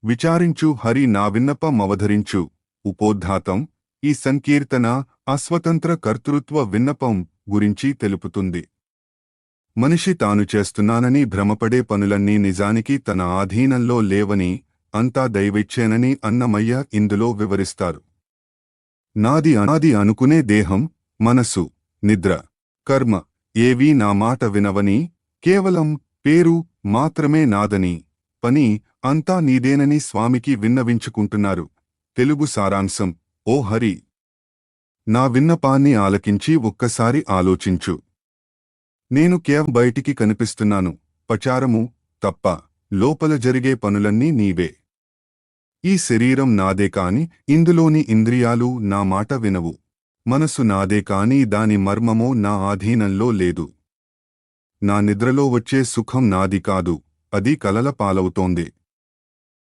విచారించు హరి నా విన్నపమవధరించు. ఉపోద్ఘాతం ఈ సంకీర్తన అస్వతంత్ర కర్తృత్వ విన్నపం గురించి తెలుపుతుంది. మనిషి తాను చేస్తున్నానని భ్రమపడే పనులన్నీ నిజానికి తన ఆధీనంలో లేవని, అంతా దైవేచ్ఛేనని అన్నమయ్య ఇందులో వివరిస్తారు. నాది అనాది అనుకునే దేహం, మనసు, నిద్ర, కర్మ ఏవీ నా మాట వినవని, కేవలం పేరు మాత్రమే నాదని, పని అంతా నీదేనని స్వామికి విన్నవించుకుంటున్నారు. తెలుగు సారాంశం: ఓ హరి, నా విన్నపాన్ని ఆలకించి ఒక్కసారి ఆలోచించు. నేను కేవలం బయటికి కనిపిస్తున్నాను, పచారము తప్ప లోపల జరిగే పనులన్నీ నీవే. ఈ శరీరం నాదే కాని ఇందులోని ఇంద్రియాలు నా మాట వినవు. మనసు నాదే కాని దాని మర్మమో నా ఆధీనంలో లేదు. నా నిద్రలో వచ్చే సుఖం నాది కాదు, అది కలల పాలవుతోంది.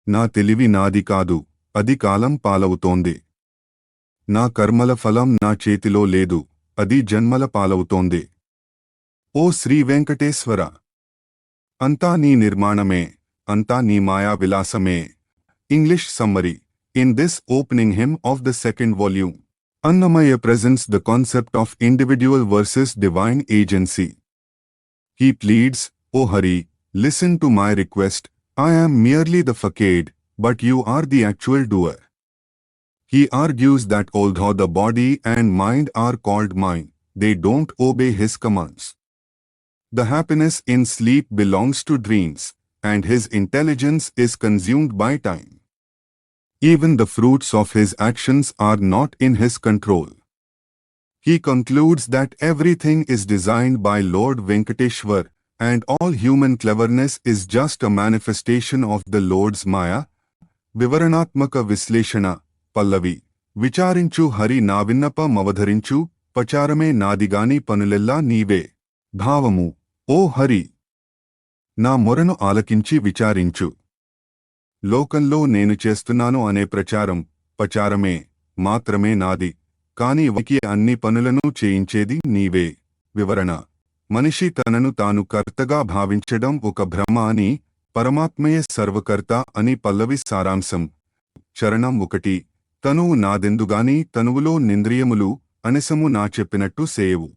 నా తెలివి నాది కాదు, అది కాలం పాలవుతోంది. నా కర్మల ఫలం నా చేతిలో లేదు, అది జన్మల పాలవుతోంది. ఓ శ్రీ వెంకటేశ్వర, అంతా నీ నిర్మాణమే, అంతా నీ మాయా విలాసమే. English summary. In this opening hymn of the second volume, Annamaya presents the concept of individual versus divine agency. He pleads, O Hari, listen to my request. I am merely the facade, but you are the actual doer. He argues that although the body and mind are called mine, they don't obey his commands. The happiness in sleep belongs to dreams, and his intelligence is consumed by time. Even the fruits of his actions are not in his control. He concludes that everything is designed by Lord Venkateshwar, and all human cleverness is just a manifestation of the Lord's Maya. Vivaranatmaka Visleshana, Pallavi. Vicharinchu Hari na vinnapamavadharinchu, pacharame nadigani panulella neeve. Bhavamu, O Hari, నా మొరను ఆలకించి విచారించు. లోకంలో నేను చేస్తున్నాను అనే ప్రచారం, పచారమే మాత్రమే నాది, కాని వాకి అన్ని పనులను చేయించేది నీవే. వివరణ: మనిషి తనను తాను కర్తగా భావించడం ఒక భ్రమ అని, పరమాత్మయే సర్వకర్త అని పల్లవి సారాంశం. చరణం 1. తనువు నాదెందుగాని తనువులో నింద్రియములు అనిసము నా చెప్పినట్టు సేయవు.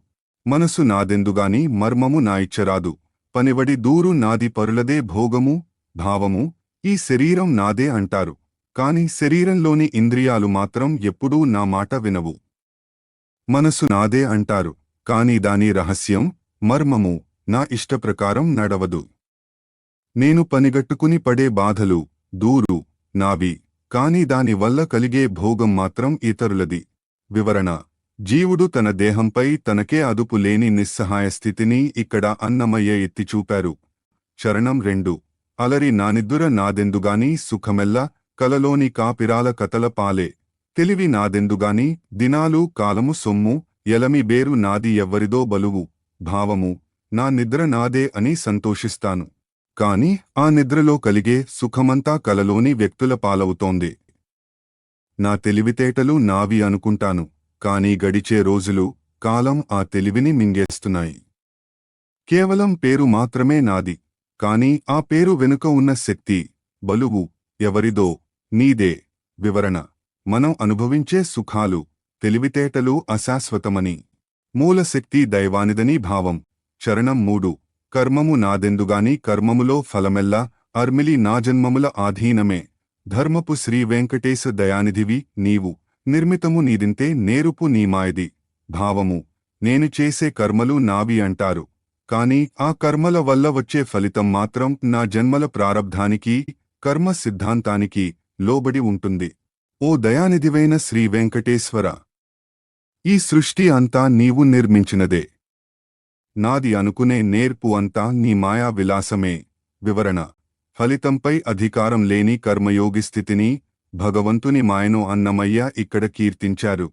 మనసు నాదెందుగాని మర్మము నా ఇచ్చరాదు. పనివడి దూరు నాది పరులదే భోగము. భావము: ఈ శరీరం నాదే అంటారు, కాని శరీరంలోని ఇంద్రియాలు మాత్రం ఎప్పుడూ నా మాట వినవు. మనసు నాదే అంటారు, కాని దాని రహస్యం, మర్మము నా ఇష్టప్రకారం నడవదు. నేను పనిగట్టుకుని పడే బాధలు, దూరు నావి, కాని దాని వల్ల కలిగే భోగం మాత్రం ఇతరులది. వివరణ: జీవుడు తన దేహంపై తనకే అదుపు లేని నిస్సహాయ స్థితిని ఇక్కడ అన్నమయ్య ఎత్తిచూపారు. చరణం 2. అలరి నానిద్దుర నాదెందుగాని సుఖమెల్ల, కలలోని కాపిరాల కతల పాలే. తెలివి నాదెందుగాని దినాలు కాలము సొమ్ము, ఎలమి బేరు నాది ఎవ్వరిదో బలువు. భావము: నా నిద్ర నాదే అని సంతోషిస్తాను, కాని ఆ నిద్రలో కలిగే సుఖమంతా కలలోని వ్యక్తుల పాలవుతోంది. నా తెలివితేటలు నావి అనుకుంటాను, కాని గడిచే రోజులు, కాలం ఆ తెలివిని మింగేస్తున్నాయి. కేవలం పేరు మాత్రమే నాది, కాని ఆ పేరు వెనుక ఉన్న శక్తి, బలువు ఎవరిదో, నీదే. వివరణ: మనం అనుభవించే సుఖాలు, తెలివితేటలు అశాశ్వతమని, మూలశక్తి దైవానిదని భావం. చరణం 3. కర్మము నాదెందుగాని కర్మములో ఫలమెల్లా, అర్మిలి నా జన్మముల ఆధీనమే. ధర్మపు శ్రీ వెంకటేశ దయానిధివి నీవు, నిర్మితము నీదింతే నేరుపు నీమాయది. భావము: నేను చేసే కర్మలు నావి అంటారు, కాని ఆ కర్మల వల్ల వచ్చే ఫలితం మాత్రం నా జన్మల ప్రారబ్ధానికి, కర్మ సిద్ధాంతానికి లోబడి ఉంటుంది. ఓ దయానిధివైన శ్రీ వెంకటేశ్వర, ఈ సృష్టి అంతా నీవు నిర్మించినదే. నాది అనుకునే నేర్పు అంతా నీ మాయా విలాసమే. వివరణ: ఫలితంపై అధికారం లేని కర్మయోగి స్థితిని, భగవంతుని మాయను అన్నమయ్య ఇక్కడ కీర్తించారు.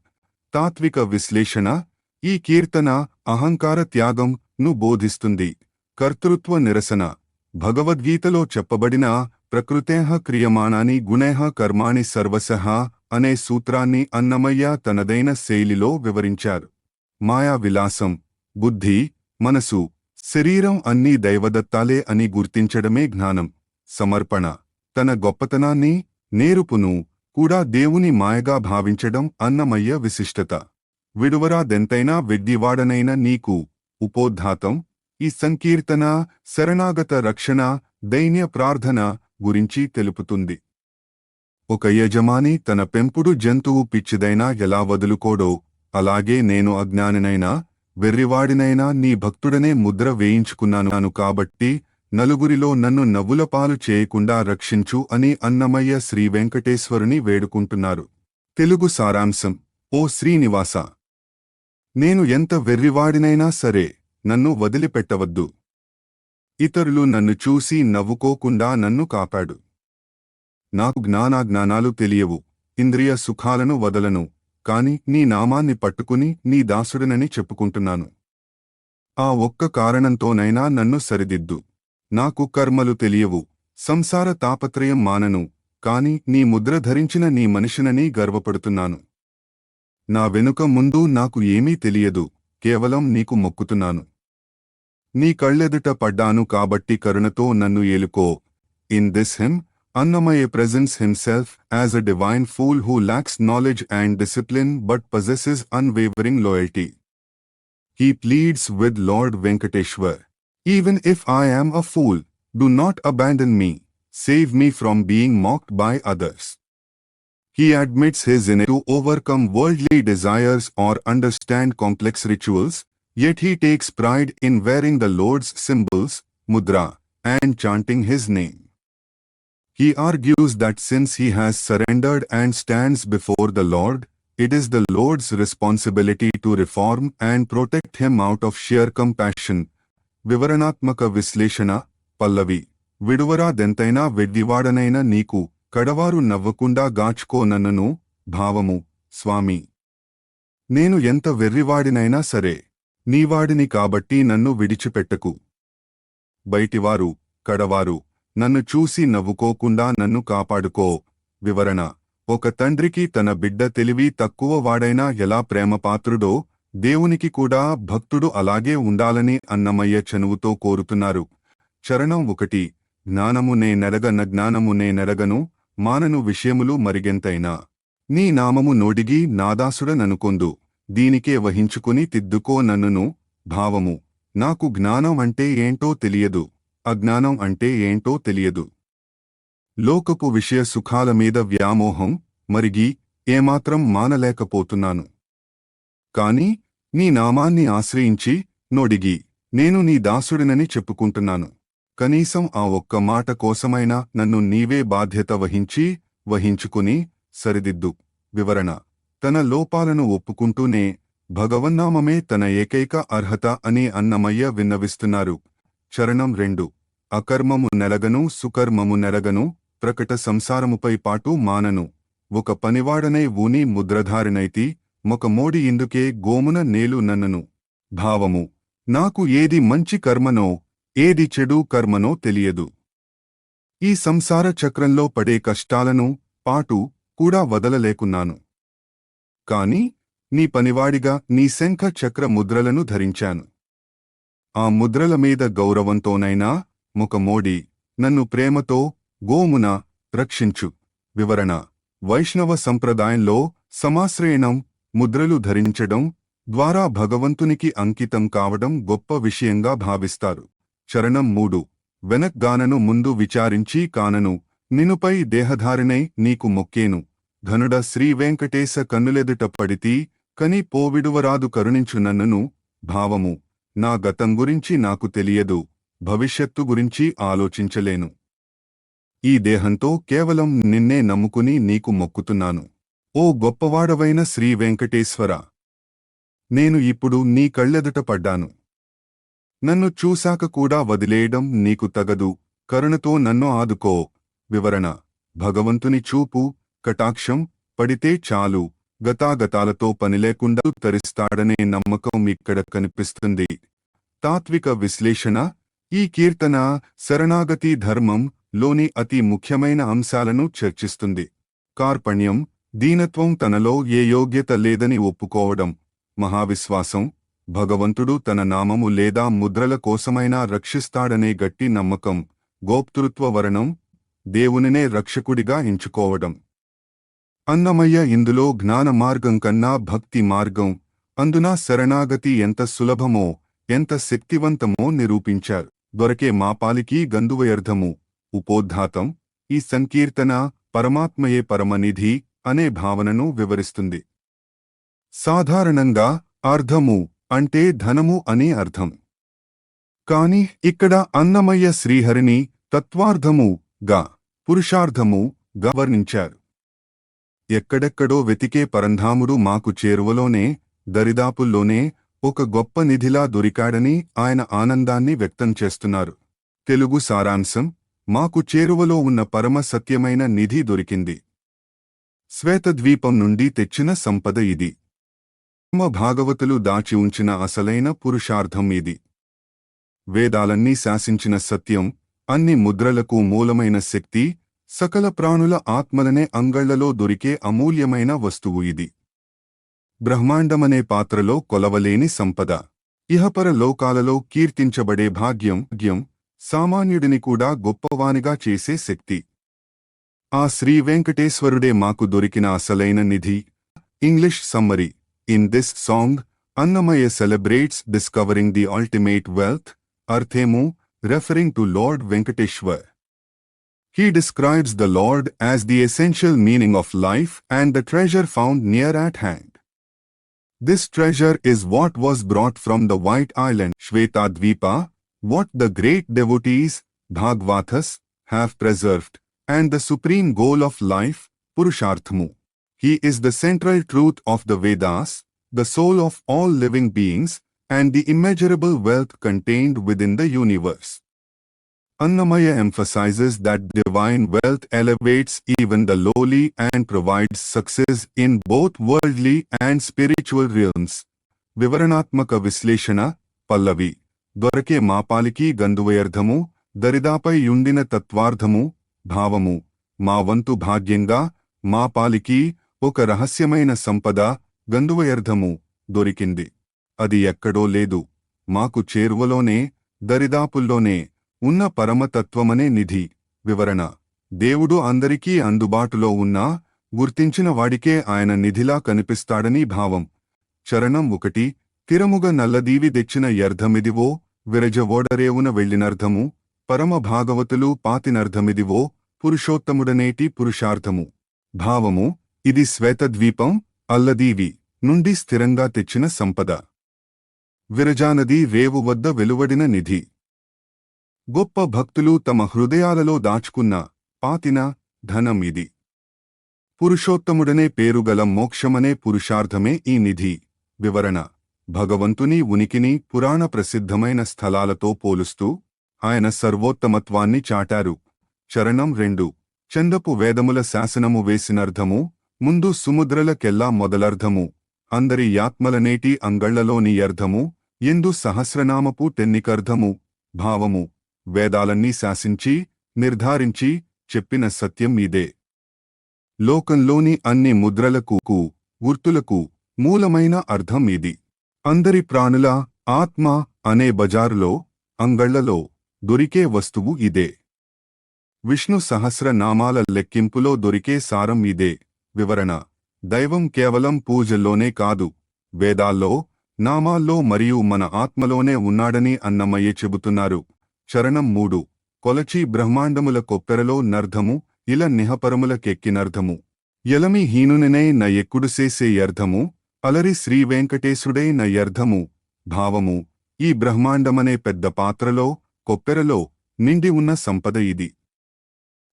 తాత్విక విశ్లేషణ: ఈ కీర్తన అహంకార త్యాగం ను బోధిస్తుంది. కర్తృత్వ నిరసన: భగవద్గీతలో చెప్పబడిన ప్రకృతేః క్రియమాణాని గుణేః కర్మాణి సర్వశః అనే సూత్రాన్ని అన్నమయ్య తనదైన శైలిలో వివరించారు. మాయా విలాసం: బుద్ధి, మనసు, శరీరం అన్నీ దైవదత్తాలే అని గుర్తించడమే జ్ఞానం. సమర్పణ: తన గొప్పతనాన్ని, నేరుపును కూడా దేవుని మాయగా భావించడం అన్నమయ్య విశిష్టత. విడువరాదెంతైనా వెడ్డివాడనైన నీకు ఉపోద్ఘాతం ఈ సంకీర్తన శరణాగత రక్షణ, దైన్య ప్రార్థన గురించి తెలుపుతుంది. ఒక యజమాని తన పెంపుడు జంతువు పిచ్చిదైనా ఎలా వదులుకోడో, అలాగే నేను అజ్ఞానినైనా వెర్రివాడినైనా నీ భక్తుడనే ముద్ర వేయించుకున్నాను కాబట్టి నలుగురిలో నన్ను నవ్వులపాలు చేయకుండా రక్షించు అని అన్నమయ్య శ్రీ వెంకటేశ్వరుని వేడుకుంటున్నారు. తెలుగు సారాంశం. ఓ శ్రీనివాస, నేను ఎంత వెర్రివాడినైనా సరే నన్ను వదిలిపెట్టవద్దు. ఇతరులు నన్ను చూసి నవ్వుకోకుండా నన్ను కాపాడు. నాకు జ్ఞానాజ్ఞానాలు తెలియవు, ఇంద్రియ సుఖాలను వదలను, కాని నీ నామాన్ని పట్టుకుని నీ దాసుడనని చెప్పుకుంటున్నాను. ఆ ఒక్క కారణంతోనైనా నన్ను సరిదిద్దు. నాకు కర్మలు తెలియవు, సంసార తాపత్రయం మానను, కాని నీ ముద్ర ధరించిన నీ మనిషినని గర్వపడుతున్నాను. నా వెనుక ముందు నాకు ఏమీ తెలియదు, కేవలం నీకు మొక్కుతున్నాను. నీ కళ్ళెదుట పడ్డాను కాబట్టి కరుణతో నన్ను ఏలుకో. In this him, Annamaya presents himself as a divine fool who lacks knowledge and discipline but possesses unwavering loyalty. He pleads with Lord Venkateshwar, even if I am a fool, do not abandon me, save me from being mocked by others. He admits his inability to overcome worldly desires or understand complex rituals, yet he takes pride in wearing the Lord's symbols, mudra, and chanting his name. He argues that since he has surrendered and stands before the Lord, it is the Lord's responsibility to reform and protect him out of sheer compassion. వివరణాత్మక విశ్లేషణ. పల్లవి. విడువరాదెంతైనా వెడ్డివాడనైన నీకు కడవారు నవ్వకుండా గాచుకో నన్నును. భావము. స్వామి, నేను ఎంత వెర్రివాడినైనా సరే నీవాడిని కాబట్టి నన్ను విడిచిపెట్టకు. బయటివారు, కడవారు నన్ను చూసి నవ్వుకోకుండా నన్ను కాపాడుకో. వివరణ. ఒక తండ్రికి తన బిడ్డ తెలివి తక్కువ వాడైనా ఎలా ప్రేమపాత్రుడో, దేవునికి కూడా భక్తుడు అలాగే ఉండాలని అన్నమయ్య చనువుతో కోరుతున్నారు. చరణం 1. జ్ఞానము నే నెరగన జ్ఞానము నే నెరగను, మానను విషయములు మరిగెంతైనా. నీ నామము నోడిగి నాదాసుడననుకొందు, దీనికే వహించుకుని తిద్దుకో నన్నును. భావము. నాకు జ్ఞానం అంటే ఏంటో తెలియదు, అజ్ఞానం అంటే ఏంటో తెలియదు. లోకపు విషయ సుఖాల మీద వ్యామోహం మరిగి ఏమాత్రం మానలేకపోతున్నాను. కాని నీ నామాన్ని ఆశ్రయించి నోడిగి నేను నీ దాసుడినని చెప్పుకుంటున్నాను. కనీసం ఆ ఒక్క మాట కోసమైనా నన్ను నీవే బాధ్యత వహించుకుని సరిదిద్దు. వివరణ. తన లోపాలను ఒప్పుకుంటూనే భగవన్నామమే తన ఏకైక అర్హత అని అన్నమయ్య విన్నవిస్తున్నారు. చరణం 2. అకర్మము నెరగను, సుకర్మము నెరగను, ప్రకట సంసారముపై పాటు మానను. ఒక పనివాడనై ఊని ముద్రధారినైతి, మొక మోడి ఇందుకే గోమున నేలు నన్నను. భావము. నాకు ఏది మంచి కర్మనో, ఏది చెడు కర్మనో తెలియదు. ఈ సంసార చక్రంలో పడే కష్టాలను, పాటు కూడా వదలలేకున్నాను. కాని నీ పనివాడిగా నీ శంఖ చక్ర ముద్రలను ధరించాను. ఆ ముద్రల మీద గౌరవంతోనైనా ముఖమోడి నన్ను ప్రేమతో గోమున రక్షించు. వివరణ. వైష్ణవ సంప్రదాయంలో సమాశ్రయణం, ముద్రలు ధరించడం ద్వారా భగవంతునికి అంకితం కావడం గొప్ప విషయంగా భావిస్తారు. చరణం 3. వెనక్గానను ముందు విచారించి కానను, నినుపై దేహధారినై నీకు మొక్కేను. ఘనుడ శ్రీవేంకటేశ కన్నులెదుట పడితీ, కని పోవిడువరాదు కరుణించు నన్నును. భావము. నా గతం గురించి నాకు తెలియదు, భవిష్యత్తు గురించి ఆలోచించలేను. ఈ దేహంతో కేవలం నిన్నే నమ్ముకుని నీకు మొక్కుతున్నాను. ఓ గొప్పవాడవైన శ్రీ వెంకటేశ్వర, నేను ఇప్పుడు నీ కళ్ళెదుట పడ్డాను. నన్ను చూశాక కూడా వదిలేయడం నీకు తగదు, కరుణతో నన్ను ఆదుకో. వివరణ. భగవంతుని చూపు, కటాక్షం పడితే చాలు, గతాగతాలతో పనిలేకుండా తరిస్తాడనే నమ్మకం ఇక్కడ కనిపిస్తుంది. తాత్విక విశ్లేషణ. ఈ కీర్తన శరణాగతి ధర్మం లోని అతి ముఖ్యమైన అంశాలను చర్చిస్తుంది. కార్పణ్యం, దీనత్వం, తనలో ఏ యోగ్యత లేదని ఒప్పుకోవడం, మహావిశ్వాసం, భగవంతుడు తన నామము లేదా ముద్రల కోసమైనా రక్షిస్తాడనే గట్టి నమ్మకం, గోప్తృత్వ వరణం, దేవునినే రక్షకుడిగా ఎంచుకోవడం. అన్నమయ్య ఇందులో జ్ఞాన మార్గం కన్నా భక్తి మార్గం, అందున శరణాగతి ఎంత సులభమో, ఎంత శక్తివంతమో నిరూపించారు. దొరకే మాపాలికి గందువయర్థము, ఉపోద్ఘాతం. ఈ సంకీర్తన పరమాత్మయే పరమనిధి అనే భావనను వివరిస్తుంది. సాధారణంగా అర్ధము అంటే ధనము అని అర్థం. కాని ఇక్కడ అన్నమయ్య శ్రీహరిని తత్వార్థము గా, పురుషార్థము గా వర్ణించారు. ఎక్కడెక్కడో వెతికే పరంధాముడు మాకు చేరువలోనే, దరిదాపుల్లోనే ఒక గొప్ప నిధిలా దొరికాడని ఆయన ఆనందాన్ని వ్యక్తం చేస్తున్నారు. తెలుగు సారాంశం: మాకు చేరువలో ఉన్న పరమ సత్యమైన నిధి దొరికింది. శ్వేతద్వీపం నుండి తెచ్చిన సంపద ఇది. భాగవతులు దాచి ఉంచిన అసలైన పురుషార్థం ఇది. వేదాలన్నీ శాసించిన సత్యం, అన్ని ముద్రలకు మూలమైన శక్తి, సకల ప్రాణుల ఆత్మలనే అంగళ్లలో దొరికే అమూల్యమైన వస్తువు ఇది. బ్రహ్మాండమనే పాత్రలో కొలవలేని సంపద. ఇహపర లోకాలలో కీర్తించబడే భాగ్యం, సామాన్యుడిని కూడా గొప్పవానిగా చేసే శక్తి. ఆ శ్రీ వెంకటేశ్వరుడే మాకు దొరికిన అసలైన నిధి. English summary: in this song, Annamayya celebrates discovering the ultimate wealth. అర్థేము: referring to Lord Venkateshwar. He describes the Lord as the essential meaning of life and the treasure found near at hand. This treasure is what was brought from the White Island, Shvetadvipa, what the great devotees, Bhagavatas, have preserved, and the supreme goal of life, Purusharthamu. He is the central truth of the Vedas, the soul of all living beings, and the immeasurable wealth contained within the universe. Annamaya emphasizes that divine wealth elevates even the lowly and provides success in both worldly and spiritual realms. వివరణాత్మక విశ్లేషణ. పల్లవి: దొరకే మాపాలికి గందువయర్థము, దరిదాపై యుండిన తత్వార్థము, భావము. మా వంతు భాగ్యంగా మాపాలికి ఒక రహస్యమైన సంపద, గందువయర్థము, దొరికింది. అది ఎక్కడో లేదు, మాకు చేరువలోనే, దరిదాపుల్లోనే ఉన్న పరమతత్వమనే నిధి. వివరణ: దేవుడు అందరికీ అందుబాటులో ఉన్నా, గుర్తించిన వాడికే ఆయన నిధిలా కనిపిస్తాడని భావం. చరణం 1: తిరముగ నల్లదీవి తెచ్చిన యర్థమిదివో, విరజవోడరేవున వెళ్ళినర్థము, పరమ భాగవతులు పాతినర్థమిదివో, పురుషోత్తముడనేటి పురుషార్థము. భావము: ఇది శ్వేతద్వీపం, అల్లదీవి నుండి స్థిరంగా తెచ్చిన సంపద. విరజానది రేవు వద్ద వెలువడిన నిధి. గొప్ప భక్తులు తమ హృదయాలలో దాచుకున్న, పాతిన ధనం ఇది. పురుషోత్తముడనే పేరుగల మోక్షమనే పురుషార్థమే ఈ నిధి. వివరణ: భగవంతుని ఉనికిని పురాణ ప్రసిద్ధమైన స్థలాలతో పోలుస్తూ ఆయన సర్వోత్తమత్వాన్ని చాటారు. చరణం 2: చందపు వేదముల శాసనము వేసినర్థము, ముందు సుముద్రలకెల్లా మొదలర్థము, అందరి యాత్మలనేటి అంగళ్లలోని అర్థము, ఎందు సహస్రనామపు టెన్నికర్థము. భావము: వేదాలన్నీ శాసించి, నిర్ధారించి చెప్పిన సత్యం ఇదే. లోకంలోని అన్ని ముద్రలకు, గుర్తులకు మూలమైన అర్థం ఇది. అందరి ప్రాణుల ఆత్మ అనే బజారులో, అంగళ్లలో దొరికే వస్తువు ఇదే. విష్ణు సహస్ర నామాల లెక్కింపులో దొరికే సారం ఇదే. వివరణ: దైవం కేవలం పూజల్లోనే కాదు, వేదాల్లో, నామాల్లో మరియు మన ఆత్మలోనే ఉన్నాడని అన్నమయ్య చెబుతున్నారు. చరణం 3: కొలచి బ్రహ్మాండముల కొప్పెరలో నర్థము, ఇల నిహపరములకెక్కినర్థము, ఎలమి హీనుననే న ఎక్కుడుసేసే యర్థము, అలరి శ్రీ వెంకటేశుడే న యర్థము. భావము: ఈ బ్రహ్మాండమనే పెద్ద పాత్రలో, కొప్పెరలో నిండి ఉన్న సంపద ఇది.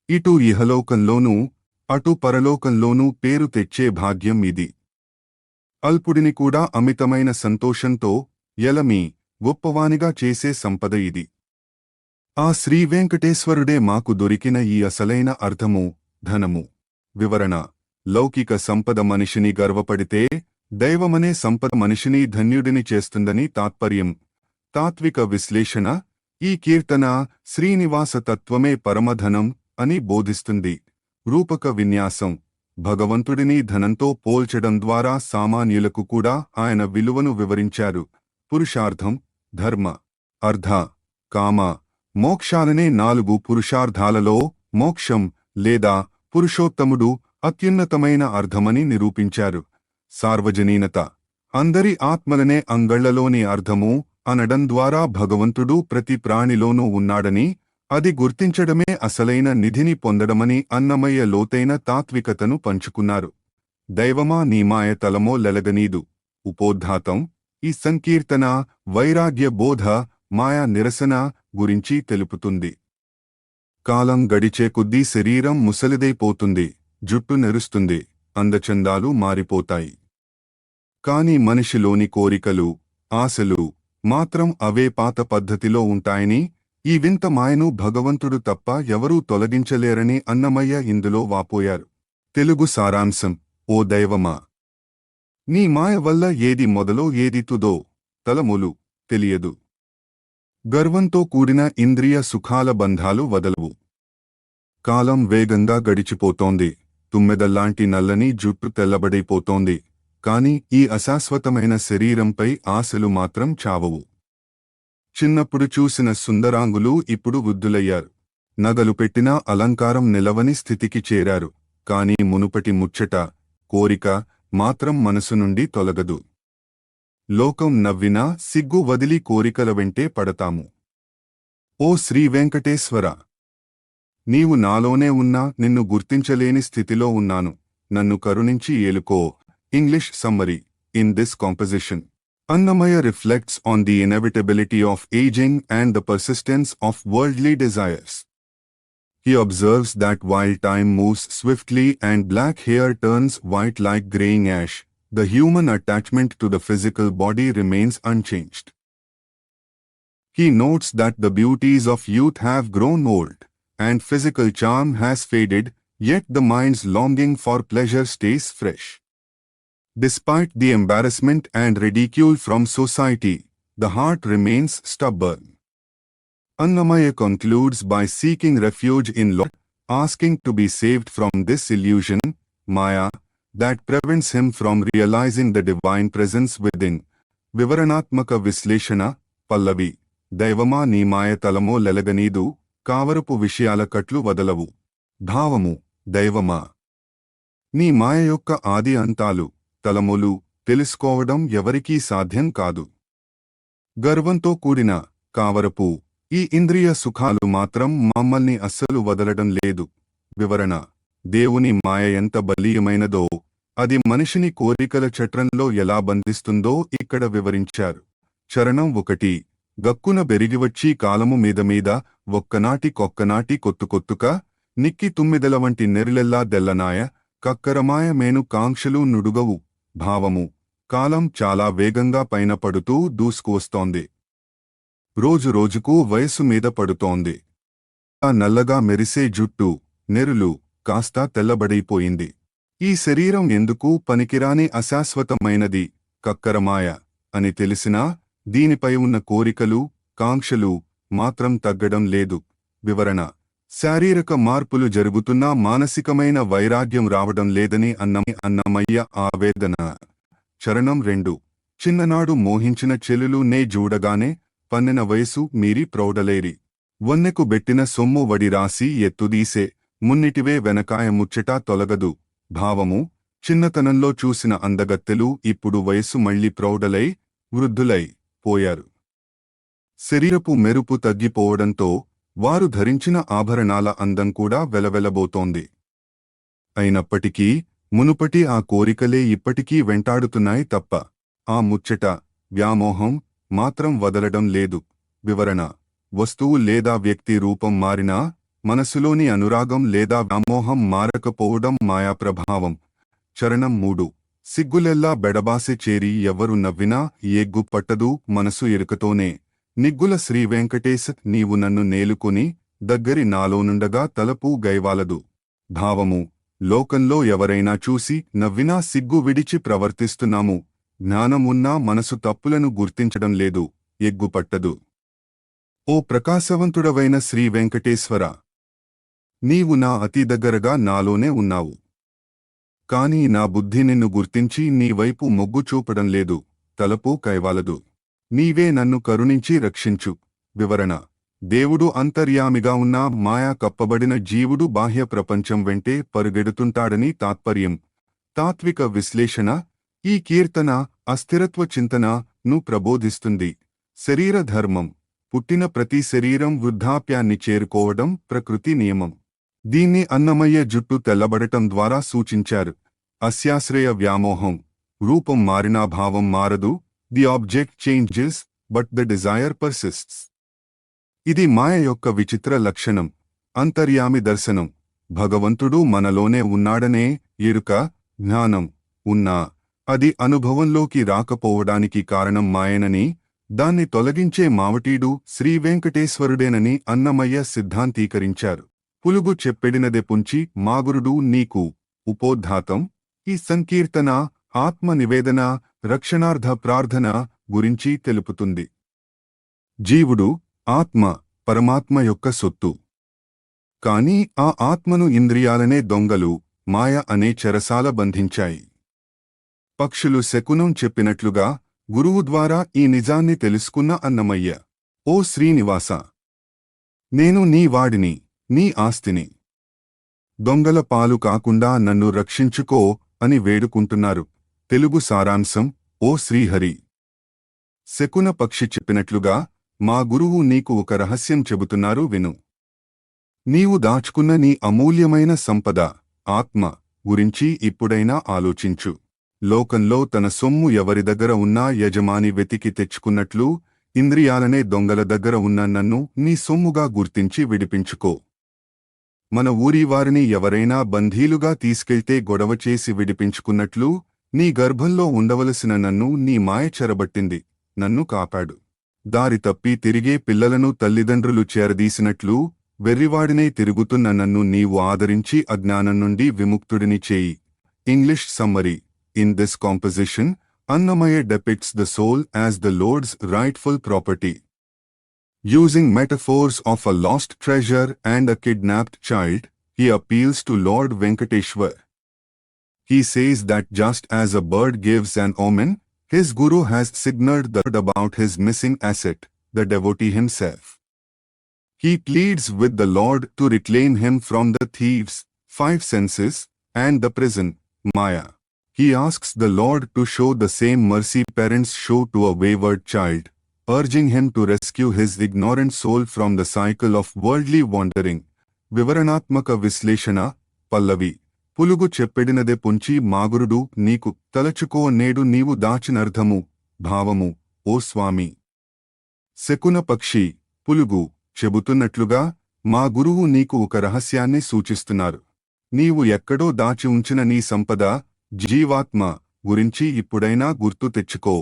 ఇటు ఇహలోకంలోనూ, అటు పరలోకంలోనూ పేరు తెచ్చే భాగ్యం ఇది. అల్పుడిని కూడా అమితమైన సంతోషంతో ఎలమి, గొప్పవానిగా చేసే సంపద ఇది. ఆ శ్రీ వెంకటేశ్వరుడే మాకు దొరికిన ఈ అసలైన అర్థము, ధనము. వివరణ: లౌకిక సంపద మనిషిని గర్వపడితే, దైవమనే సంపద మనిషిని ధన్యుడిని చేస్తుందని తాత్పర్యం. తాత్విక విశ్లేషణ: ఈ కీర్తన శ్రీనివాస తత్వమే పరమధనం అని బోధిస్తుంది. రూపక విన్యాసం: భగవంతుడిని ధనంతో పోల్చడం ద్వారా సామాన్యులకు కూడా ఆయన విలువను వివరించారు. పురుషార్థం, ధర్మ, అర్థ, కామ, మోక్షాలనే 4 పురుషార్థాలలో మోక్షం లేదా పురుషోత్తముడు అత్యున్నతమైన అర్థమని నిరూపించారు. సార్వజనీనత అందరి ఆత్మలనే అంగళ్లలోని అర్థము అనడం ద్వారా భగవంతుడు ప్రతి ప్రాణిలోనూ ఉన్నాడని, అది గుర్తించడమే అసలైన నిధిని పొందడమని అన్నమయ్య లోతైన తాత్వికతను పంచుకున్నారు. దైవమా నీ మాయ తలమో లెలగనీదు. ఉపోద్ఘాతం ఈ సంకీర్తన వైరాగ్య బోధ, మాయా నిరసన గురించి తెలుపుతుంది. కాలం గడిచే కొద్దీ శరీరం ముసలిదైపోతుంది, జుట్టు నెరుస్తుంది, అందచందాలు మారిపోతాయి. కాని మనిషిలోని కోరికలు, ఆశలు మాత్రం అవే పాత పద్ధతిలో ఉంటాయని, ఈ వింత మాయను భగవంతుడు తప్ప ఎవరూ తొలగించలేరని అన్నమయ్య ఇందులో వాపోయారు. తెలుగు సారాంశం: ఓ దైవమా, నీ మాయ వల్ల ఏది మొదలో ఏది తుదో తలములు తెలియదు. గర్వంతో కూడిన ఇంద్రియ సుఖాల బంధాలు వదలవు. కాలం వేగంగా గడిచిపోతోంది. తుమ్మెదల్లాంటి నల్లని జుట్టు తెల్లబడిపోతోంది. కాని ఈ అశాశ్వతమైన శరీరంపై ఆశలు మాత్రం చావవు. చిన్నప్పుడు చూసిన సుందరాంగులు ఇప్పుడు వృద్ధులయ్యారు. నగలు పెట్టినా అలంకారం నిలవని స్థితికి చేరారు. కాని మునుపటి ముచ్చట, కోరిక మాత్రం మనసు నుండి తొలగదు. లోకం నవ్వినా సిగ్గు వదిలి కోరికల వెంటే పడతాము. ఓ శ్రీవెంకటేశ్వర, నీవు నాలోనే ఉన్నా నిన్ను గుర్తించలేని స్థితిలో ఉన్నాను. నన్ను కరుణించి ఏలుకో. English summary: in this composition, Annamaya reflects on the inevitability of aging and the persistence of worldly desires. He observes that while time moves swiftly and black hair turns white like graying ash, the human attachment to the physical body remains unchanged. He notes that the beauties of youth have grown old, and physical charm has faded, yet the mind's longing for pleasure stays fresh. Despite the embarrassment and ridicule from society, the heart remains stubborn. Annamaya concludes by seeking refuge in Lord, asking to be saved from this illusion, Maya, that prevents him from realizing the divine presence within. Vivaranatmaka Visleshana, Pallavi. Daivama నీ మాయ తలమో లెలగనీదు, కావరపు విషయాల కట్లు వదలవు. భావము: దైవమా, నీ మాయ యొక్క ఆది అంతాలు, తలములు తెలుసుకోవడం ఎవరికీ సాధ్యం కాదు. గర్వంతో కూడిన కావరపు ఈ ఇంద్రియ సుఖాలు మాత్రం మమ్మల్ని అస్సలు వదలడం లేదు. వివరణ: దేవుని మాయ ఎంత బలీయమైనదో, అది మనిషిని కోరికల చట్రంలో ఎలా బంధిస్తుందో ఇక్కడ వివరించారు. చరణం 1: గక్కున బెరిగివచ్చి కాలము మీద ఒక్కనాటి కొత్తుక నిక్కి తుమ్మిదల వంటి నెరిలెల్లా దెల్లనాయ కక్కరమాయ మేను కాంక్షలు నుడుగవు. భావము: కాలం చాలా వేగంగా పైన పడుతూ దూసుకువస్తోంది. రోజు రోజుకు వయస్సు మీద పడుతోంది. ఆ నల్లగా మెరిసే జుట్టు, నెరులు కాస్తా తెల్లబడిపోయింది. ఈ శరీరం ఎందుకు పనికిరాని అశాశ్వతమైనది, కక్కరమాయ అని తెలిసినా దీనిపై ఉన్న కోరికలు, కాంక్షలు మాత్రం తగ్గడం లేదు. వివరణ: శారీరక మార్పులు జరుగుతున్నా మానసికమైన వైరాగ్యం రావడం లేదని అన్నమయ్య ఆవేదన. చరణం 2: చిన్ననాడు మోహించిన చెలులు నే జూడగానే పన్నెన వయసు మీరి ప్రౌఢలేరి. వన్నెకు బెట్టిన సొమ్ము వడి రాసి ఎత్తుదీసే, మున్నిటివే వెనకాయ ముచ్చటా తొలగదు. భావము: చిన్నతనంలో చూసిన అందగత్తెలు ఇప్పుడు వయస్సు మళ్లీ ప్రౌఢలై, వృద్ధులై పోయారు. శరీరపు మెరుపు తగ్గిపోవడంతో వారు ధరించిన ఆభరణాల అందం కూడా వెలవెలబోతోంది. అయినప్పటికీ మునుపటి ఆ కోరికలే ఇప్పటికీ వెంటాడుతున్నాయి తప్ప ఆ ముచ్చట, వ్యామోహం మాత్రం వదలడం లేదు. వివరణ: వస్తువు లేదా వ్యక్తి రూపం మారినా మనసులోని అనురాగం లేదా వ్యామోహం మారకపోవడం మాయా ప్రభావం. చరణం 3: సిగ్గులెల్లా బెడబాసె చేరి ఎవ్వరు నవ్వినా ఏగ్గు పట్టదు మనసు ఎరుకతోనే. నిగ్గుల శ్రీవెంకటేశ నీవు నన్ను నేలుకొని దగ్గరి నాలోనుండగా తలపు గైవాలదు. భావము: లోకంలో ఎవరైనా చూసి నవ్వినా సిగ్గు విడిచి ప్రవర్తిస్తున్నాము. జ్ఞానం ఉన్నా మనసు తప్పులను గుర్తించడం లేదు, ఎగ్గుపట్టదు. ఓ ప్రకాశవంతుడవైన శ్రీవెంకటేశ్వర, నీవు నా అతి దగ్గరగా నాలోనే ఉన్నావు. కాని నా బుద్ధి నిన్ను గుర్తించి నీ వైపు మొగ్గు చూపడం లేదు, తలపు కైవాలదు. నీవే నన్ను కరుణించి రక్షించు. వివరణ: దేవుడు అంతర్యామిగా ఉన్న మాయా కప్పబడిన జీవుడు బాహ్య ప్రపంచం వెంటే పరుగెడుతుంటాడని తాత్పర్యం. తాత్విక విశ్లేషణ: ఈ కీర్తన అస్థిరత్వ చింతనను ప్రబోధిస్తుంది. శరీర ధర్మం: పుట్టిన ప్రతి శరీరం వృద్ధాప్యాన్ని చేరుకోవడం ప్రకృతి నియమం. దీన్ని అన్నమయ్య జుట్టు తెల్లబడటం ద్వారా సూచించారు. అస్యాశ్రయ వ్యామోహం: రూపం మారినా భావం మారదు. The object changes but the desire persists. ఇది మాయ యొక్క విచిత్ర లక్షణం. అంతర్యామి దర్శనం: భగవంతుడు మనలోనే ఉన్నాడనే ఎరుక, జ్ఞానం ఉన్నా అది అనుభవంలోకి రాకపోవడానికి కారణం మాయనని, దాన్ని తొలగించే మావటీడు శ్రీవేంకటేశ్వరుడేనని అన్నమయ్య సిద్ధాంతీకరించారు. పులుగు చెప్పెడినదే పుంచి మాగురుడు నీకు. ఉపోద్ఘాతం: ఈ సంకీర్తన ఆత్మ నివేదన, రక్షణార్థ ప్రార్థన గురించి తెలుపుతుంది. జీవుడు, ఆత్మ, పరమాత్మ యొక్క సొత్తు. కాని ఆ ఆత్మను ఇంద్రియాలనే దొంగలు, మాయ అనే చెరసాల బంధించాయి. పక్షులు శకునం చెప్పినట్లుగా గురువు ద్వారా ఈ నిజాన్ని తెలుసుకున్న అన్నమయ్య: ఓ శ్రీనివాస, నేను నీ వాడిని, నీ ఆస్తిని. దొంగల పాలు కాకుండా నన్ను రక్షించుకో అని వేడుకుంటున్నారు. తెలుగు సారాంశం: ఓ శ్రీహరి, శకున పక్షి చెప్పినట్లుగా మా గురువు నీకు ఒక రహస్యం చెబుతున్నారు, విను. నీవు దాచుకున్న నీ అమూల్యమైన సంపద, ఆత్మ గురించి ఇప్పుడైనా ఆలోచించు. లోకంలో తన సొమ్ము ఎవరి దగ్గర ఉన్నా యజమాని వెతికి తెచ్చుకున్నట్లు, ఇంద్రియాలనే దొంగల దగ్గర ఉన్న నన్ను నీ సొమ్ముగా గుర్తించి విడిపించుకో. మన ఊరివారిని ఎవరైనా బంధీలుగా తీసుకెళ్తే గొడవ చేసి విడిపించుకున్నట్లు, నీ గర్భంలో ఉండవలసిన నన్ను నీ మాయ చెరబట్టింది, నన్ను కాపాడు. దారి తప్పి తిరిగే పిల్లలను తల్లిదండ్రులు చేరదీసినట్లు, వెర్రివాడినే తిరుగుతున్న నన్ను నీవు ఆదరించి అజ్ఞానం నుండి విముక్తుడిని చేయి. English summary: In this composition, Annamaya depicts the soul as the Lord's rightful property. Using metaphors of a lost treasure and a kidnapped child, he appeals to Lord Venkateshwar. He says that just as a bird gives an omen, his guru has signaled the bird about his missing asset, the devotee himself. He pleads with the Lord to reclaim him from the thieves, five senses, and the prison, Maya. He asks the Lord to show the same mercy parents show to a wayward child, urging him to rescue his ignorant soul from the cycle of worldly wandering. వివరణాత్మక విశ్లేషణ: పల్లవి. పులుగు చెప్పెడినదే పుంచి మాగురుడు నీకు. తలచుకో నేడు నీవు దాచినర్థము, భావము, ఓ స్వామి. శకున పక్షి, పులుగు చెబుతున్నట్లుగా మా గురువు నీకు ఒక రహస్యాన్ని సూచిస్తున్నారు. నీవు ఎక్కడో దాచి ఉంచిన నీ సంపద, జీవాత్మ గురించి ఇప్పుడైనా గుర్తు తెచ్చుకో.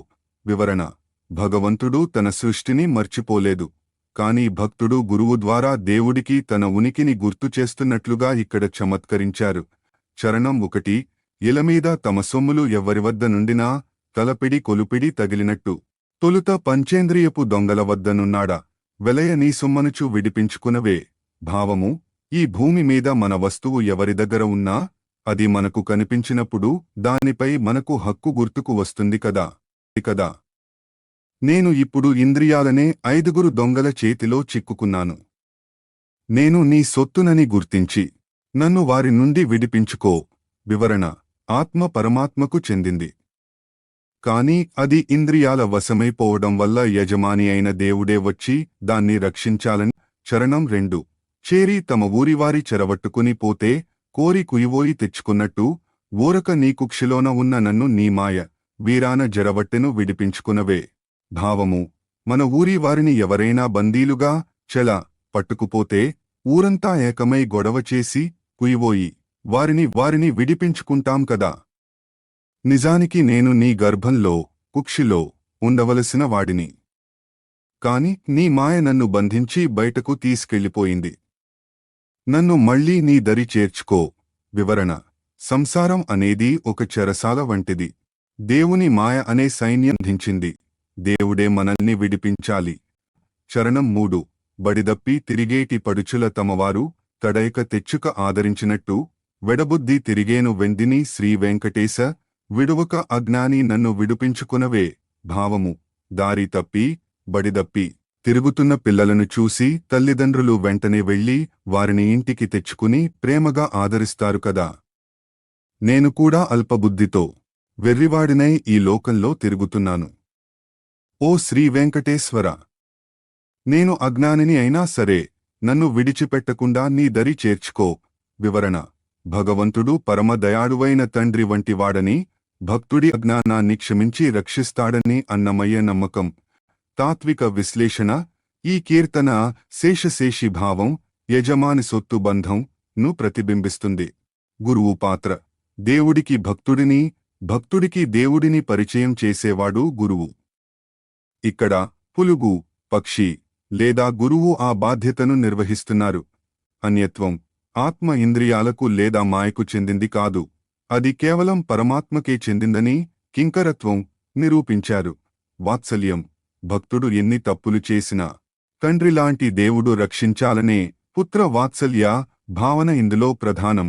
వివరణ: భగవంతుడు తన సృష్టిని మర్చిపోలేదు. కాని భక్తుడు గురువు ద్వారా దేవుడికి తన ఉనికిని గుర్తు చేస్తున్నట్లుగా ఇక్కడ చమత్కరించారు. చరణం 1: ఇలమీద తమ సొమ్ములు ఎవ్వరివద్ద నుండినా తలపిడి కొలుపిడి తగిలినట్టు. తొలుత పంచేంద్రియపు దొంగల వద్దనున్నాడా, వెలయ నీ సొమ్మనుచు విడిపించుకునవే. భావము: ఈ భూమి మీద మన వస్తువు ఎవరి దగ్గర ఉన్నా అది మనకు కనిపించినప్పుడు దానిపై మనకు హక్కు గుర్తుకు వస్తుంది కదా. నేను ఇప్పుడు ఇంద్రియాలనే 5 దొంగల చేతిలో చిక్కుకున్నాను. నేను నీ సొత్తునని గుర్తించి నన్ను వారి నుండి విడిపించుకో. వివరణ: ఆత్మ పరమాత్మకు చెందింది. కాని అది ఇంద్రియాల వశమైపోవడం వల్ల యజమాని అయిన దేవుడే వచ్చి దాన్ని రక్షించాలని. చరణం 2: చేరి తమ ఊరివారి చెరవట్టుకుని పోతే కోరి కుయివోయి తెచ్చుకున్నట్టు, ఊరక నీ కుక్షిలోన ఉన్న నన్ను నీ మాయ వీరాన జరవట్టెను విడిపించుకునవే. భావము: మన ఊరి వారిని ఎవరైనా బందీలుగా పట్టుకుపోతే ఊరంతా ఏకమై గొడవ చేసి కుయివోయి వారిని విడిపించుకుంటాం కదా. నిజానికి నేను నీ గర్భంలో, కుక్షిలో ఉండవలసిన వాడిని. కాని నీ మాయ నన్ను బంధించి బయటకు తీసుకెళ్ళిపోయింది. నన్ను మళ్లీ నీ దరి చేర్చుకో. వివరణ: సంసారం అనేది ఒక చెరసాల వంటిది. దేవుని మాయ అనే సైన్యం బంధించింది. దేవుడే మనల్ని విడిపించాలి. చరణం 3: బడిదప్పి తిరిగేటి పడుచుల తమవారు తడైక తెచ్చుక ఆదరించినట్టు, వెడబుద్ధి తిరిగేను వెందిని శ్రీవేంకటేశ, విడువక అజ్ఞాని నన్ను విడిపించుకునవే. భావము: దారి తప్పి, బడిదప్పి తిరుగుతున్న పిల్లలను చూసి తల్లిదండ్రులు వెంటనే వెళ్లి వారిని ఇంటికి తెచ్చుకుని ప్రేమగా ఆదరిస్తారు కదా. నేను కూడా అల్పబుద్ధితో వెర్రివాడినై ఈ లోకంలో తిరుగుతున్నాను. ఓ శ్రీ వెంకటేశ్వర, నేను అజ్ఞానిని అయినా సరే నన్ను విడిచిపెట్టకుండా నీ దరి చేర్చుకో. వివరణ: భగవంతుడు పరమ దయాళువైన తండ్రి వంటివాడని, భక్తుడి అజ్ఞానాన్ని క్షమించి రక్షిస్తాడని అన్నమయ్య నమ్మకం. తాత్విక విశ్లేషణ: ఈ కీర్తన శేషశేషి భావం, యజమాని సొత్తు బంధం ను ప్రతిబింబిస్తుంది. గురువు పాత్ర: దేవుడికి భక్తుడిని, భక్తుడికి దేవుడిని పరిచయం చేసేవాడు గురువు. ఇక్కడ పులుగు, పక్షి లేదా గురువు ఆ బాధ్యతను నిర్వహిస్తున్నారు. అన్యత్వం ఆత్మ ఇంద్రియాలకు లేదా మాయకు చెందింది కాదు, అది కేవలం పరమాత్మకే చెందిందని కింకరత్వం నిరూపించారు. వాత్సల్యం: భక్తుడు ఎన్ని తప్పులు చేసినా తండ్రిలాంటి దేవుడు రక్షించాలనే పుత్ర వాత్సల్య భావన ఇందులో ప్రధానం.